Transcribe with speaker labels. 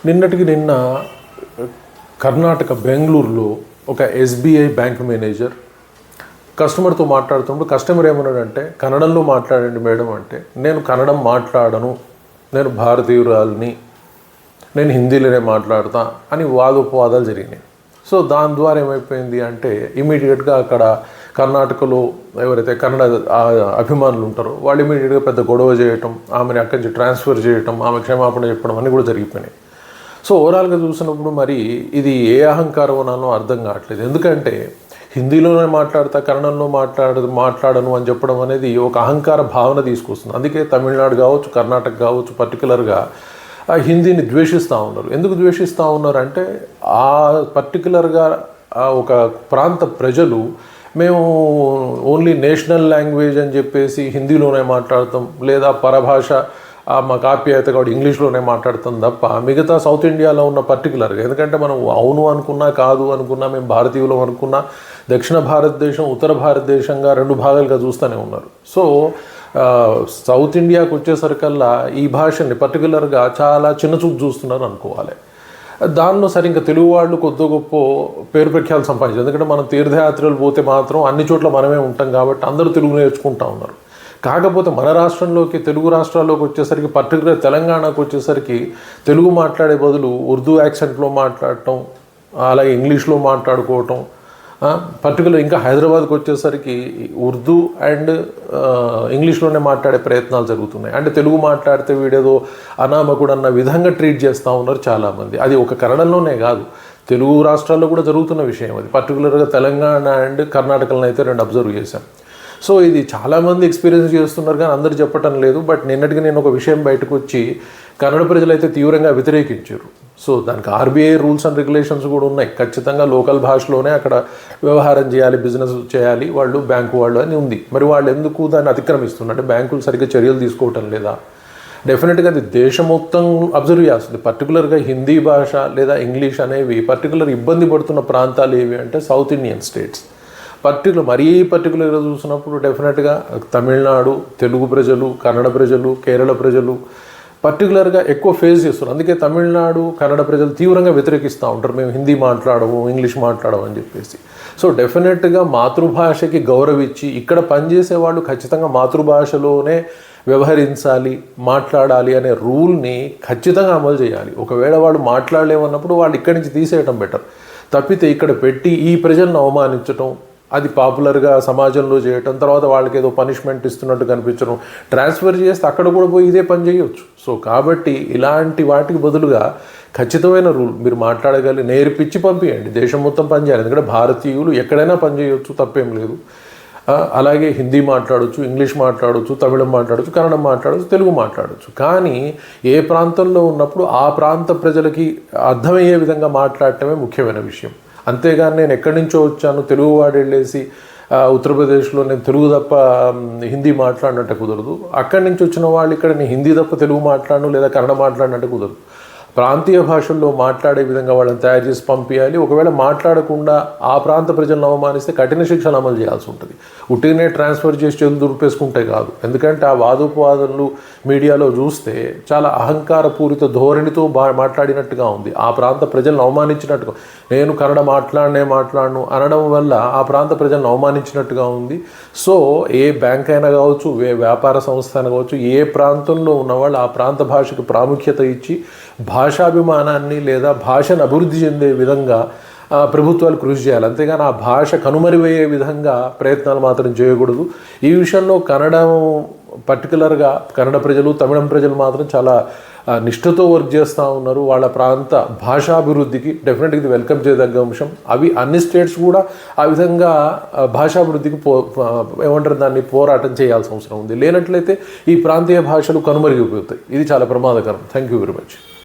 Speaker 1: నిన్నటికి నిన్న కర్ణాటక బెంగళూరులో ఒక ఎస్బీఐ బ్యాంక్ మేనేజర్ కస్టమర్తో మాట్లాడుతున్నప్పుడు కస్టమర్ ఏమన్నాడంటే, కన్నడంలో మాట్లాడండి మేడం అంటే, నేను కన్నడం మాట్లాడను, నేను భారతీయురాలని, నేను హిందీలోనే మాట్లాడతా అని వాదోపవాదాలు జరిగినాయి. సో దాని ద్వారా ఏమైపోయింది అంటే, ఇమీడియట్గా అక్కడ కర్ణాటకలో ఎవరైతే కన్నడ అభిమానులు ఉంటారో వాళ్ళు ఇమీడియట్గా పెద్ద గొడవ చేయటం, ఆమెని అక్కడి నుంచి ట్రాన్స్ఫర్ చేయటం, ఆమె క్షమాపణ చెప్పడం అన్నీ కూడా జరిగిపోయినాయి. సో ఓవరాల్గా చూసినప్పుడు మరి ఇది ఏ అహంకారం అనాలో అర్థం కావట్లేదు. ఎందుకంటే హిందీలోనే మాట్లాడతా, కన్నడంలో మాట్లాడను అని చెప్పడం అనేది ఒక అహంకార భావన తీసుకొస్తుంది. అందుకే తమిళనాడు కావచ్చు, కర్ణాటక కావచ్చు, పర్టికులర్గా హిందీని ద్వేషిస్తూ ఉన్నారు. ఎందుకు ద్వేషిస్తూ ఉన్నారు అంటే, ఆ పర్టికులర్గా ఒక ప్రాంత ప్రజలు మేము ఓన్లీ నేషనల్ లాంగ్వేజ్ అని చెప్పేసి హిందీలోనే మాట్లాడతాం, లేదా పరభాష మాకు ఆప్యాయత కాబట్టి ఇంగ్లీష్లోనే మాట్లాడతాం తప్ప మిగతా సౌత్ ఇండియాలో ఉన్న పర్టికులర్గా, ఎందుకంటే మనం అవును అనుకున్నా కాదు అనుకున్నా, మేము భారతీయులు అనుకున్నా, దక్షిణ భారతదేశం ఉత్తర భారతదేశంగా రెండు భాగాలుగా చూస్తూనే ఉన్నారు. సో సౌత్ ఇండియాకు వచ్చేసరికల్లా ఈ భాషని పర్టికులర్గా చాలా చిన్నచూపు చూస్తున్నారు అనుకోవాలి. దానిలో సరే ఇంకా తెలుగు వాళ్ళు కొద్ది గొప్ప పేరు ప్రఖ్యాలు సంపాదించారు. ఎందుకంటే మనం తీర్థయాత్రలు పోతే మాత్రం అన్ని చోట్ల మనమే ఉంటాం కాబట్టి అందరూ తెలుగు నేర్చుకుంటూ ఉన్నారు. కాకపోతే మన రాష్ట్రంలోకి, తెలుగు రాష్ట్రాల్లోకి వచ్చేసరికి, పర్టికులర్ తెలంగాణకు వచ్చేసరికి తెలుగు మాట్లాడే బదులు ఉర్దూ యాక్సెంట్లో మాట్లాడటం, అలాగే ఇంగ్లీష్లో మాట్లాడుకోవటం, పర్టికులర్ ఇంకా హైదరాబాద్కి వచ్చేసరికి ఉర్దూ అండ్ ఇంగ్లీష్లోనే మాట్లాడే ప్రయత్నాలు జరుగుతున్నాయి. అంటే తెలుగు మాట్లాడితే వీడేదో అనామకుడు అన్న విధంగా ట్రీట్ చేస్తూ ఉన్నారు చాలామంది. అది ఒక కన్నడంలోనే కాదు, తెలుగు రాష్ట్రాల్లో కూడా జరుగుతున్న విషయం అది. పర్టికులర్గా తెలంగాణ అండ్ కర్ణాటకలను అయితే రెండు అబ్జర్వ్ చేశాం. సో ఇది చాలామంది ఎక్స్పీరియన్స్ చేస్తున్నారు కానీ అందరూ చెప్పటం లేదు. బట్ నిన్నటికి నేను ఒక విషయం బయటకు వచ్చి కన్నడ ప్రజలైతే తీవ్రంగా వ్యతిరేకించారు. సో దానికి ఆర్బీఐ రూల్స్ అండ్ రెగ్యులేషన్స్ కూడా ఉన్నాయి. ఖచ్చితంగా లోకల్ భాషలోనే అక్కడ వ్యవహారం చేయాలి, బిజినెస్ చేయాలి వాళ్ళు, బ్యాంకు వాళ్ళు అని ఉంది. మరి వాళ్ళు ఎందుకు దాన్ని అతిక్రమిస్తున్నారు అంటే, బ్యాంకులు సరిగ్గా చర్యలు తీసుకోవటం లేదా? డెఫినెట్గా అది దేశం మొత్తం అబ్జర్వ్ చేస్తుంది. పర్టికులర్గా హిందీ భాష లేదా ఇంగ్లీష్ అనేవి పర్టికులర్ ఇబ్బంది పడుతున్న ప్రాంతాలు ఏవి అంటే సౌత్ ఇండియన్ స్టేట్స్. పర్టికులర్గా చూసినప్పుడు డెఫినెట్గా తమిళనాడు తెలుగు ప్రజలు, కన్నడ ప్రజలు, కేరళ ప్రజలు పర్టికులర్గా ఎక్కువ ఫేస్ చేస్తున్నారు. అందుకే తమిళనాడు కన్నడ ప్రజలు తీవ్రంగా వ్యతిరేకిస్తూ ఉంటారు, మేము హిందీ మాట్లాడము, ఇంగ్లీష్ మాట్లాడము అని చెప్పేసి. సో డెఫినెట్గా మాతృభాషకి గౌరవించి ఇక్కడ పనిచేసే వాళ్ళు ఖచ్చితంగా మాతృభాషలోనే వ్యవహరించాలి, మాట్లాడాలి అనే రూల్ని ఖచ్చితంగా అమలు చేయాలి. ఒకవేళ వాళ్ళు మాట్లాడలేమన్నప్పుడు వాళ్ళు ఇక్కడి నుంచి తీసేయటం బెటర్. తప్పితే ఇక్కడ పెట్టి ఈ ప్రజలను అవమానించటం, అది పాపులర్గా సమాజంలో చేయటం, తర్వాత వాళ్ళకి ఏదో పనిష్మెంట్ ఇస్తున్నట్టు కనిపించడం, ట్రాన్స్ఫర్ చేస్తే అక్కడ కూడా పోయి ఇదే పని చేయవచ్చు. సో కాబట్టి ఇలాంటి వాటికి బదులుగా ఖచ్చితమైన రూల్ మీరు మాట్లాడగలి నేర్పించి పంపించండి. దేశం మొత్తం పనిచేయాలి, ఎందుకంటే భారతీయులు ఎక్కడైనా పనిచేయవచ్చు, తప్పేం లేదు. అలాగే హిందీ మాట్లాడవచ్చు, ఇంగ్లీష్ మాట్లాడవచ్చు, తమిళం మాట్లాడవచ్చు, కన్నడం మాట్లాడవచ్చు, తెలుగు మాట్లాడవచ్చు. కానీ ఏ ప్రాంతంలో ఉన్నప్పుడు ఆ ప్రాంత ప్రజలకి అర్థమయ్యే విధంగా మాట్లాడటమే ముఖ్యమైన విషయం. అంతేగాని నేను ఎక్కడి నుంచో వచ్చాను, తెలుగు వాడు వెళ్ళేసి ఉత్తరప్రదేశ్లో నేను తెలుగు తప్ప హిందీ మాట్లాడినట్టు కుదరదు. అక్కడి నుంచి వచ్చిన వాళ్ళు ఇక్కడ నేను హిందీ తప్ప తెలుగు మాట్లాడను లేదా కన్నడ మాట్లాడినట్టు కుదరదు. ప్రాంతీయ భాషల్లో మాట్లాడే విధంగా వాళ్ళని తయారు చేసి పంపించాలి. ఒకవేళ మాట్లాడకుండా ఆ ప్రాంత ప్రజలను అవమానిస్తే కఠిన శిక్షలు అమలు చేయాల్సి ఉంటుంది. ఉట్టినే ట్రాన్స్ఫర్ చేసి చేతులు దురిపేసుకుంటే కాదు. ఎందుకంటే ఆ వాదోపవాదనలు మీడియాలో చూస్తే చాలా అహంకారపూరిత ధోరణితో మాట్లాడినట్టుగా ఉంది. ఆ ప్రాంత ప్రజలను అవమానించినట్టుగా, నేను కన్నడ మాట్లాడను అనడం వల్ల ఆ ప్రాంత ప్రజలను అవమానించినట్టుగా ఉంది. సో ఏ బ్యాంక్ అయినా కావచ్చు, ఏ వ్యాపార సంస్థ అయినా కావచ్చు, ఏ ప్రాంతంలో ఉన్నవాళ్ళు ఆ ప్రాంత భాషకు ప్రాముఖ్యత ఇచ్చి భాషాభిమానాన్ని లేదా భాషను అభివృద్ధి చెందే విధంగా ప్రభుత్వాలు కృషి చేయాలి. అంతేగాని ఆ భాష కనుమరుగయ్యే విధంగా ప్రయత్నాలు మాత్రం చేయకూడదు. ఈ విషయంలో పర్టికులర్గా కన్నడ ప్రజలు, తమిళం ప్రజలు మాత్రం చాలా నిష్ఠతో వర్క్ చేస్తూ ఉన్నారు. వాళ్ళ ప్రాంత భాషాభివృద్ధికి డెఫినెట్గా ఇది వెల్కమ్ చేయదగ్గ అంశం. అవి అన్ని స్టేట్స్ కూడా ఆ విధంగా భాషాభివృద్ధికి దాన్ని పోరాటం చేయాల్సిన అవసరం ఉంది. లేనట్లయితే ఈ ప్రాంతీయ భాషలు కనుమరుగైపోతాయి. ఇది చాలా ప్రమాదకరం. Thank you very much.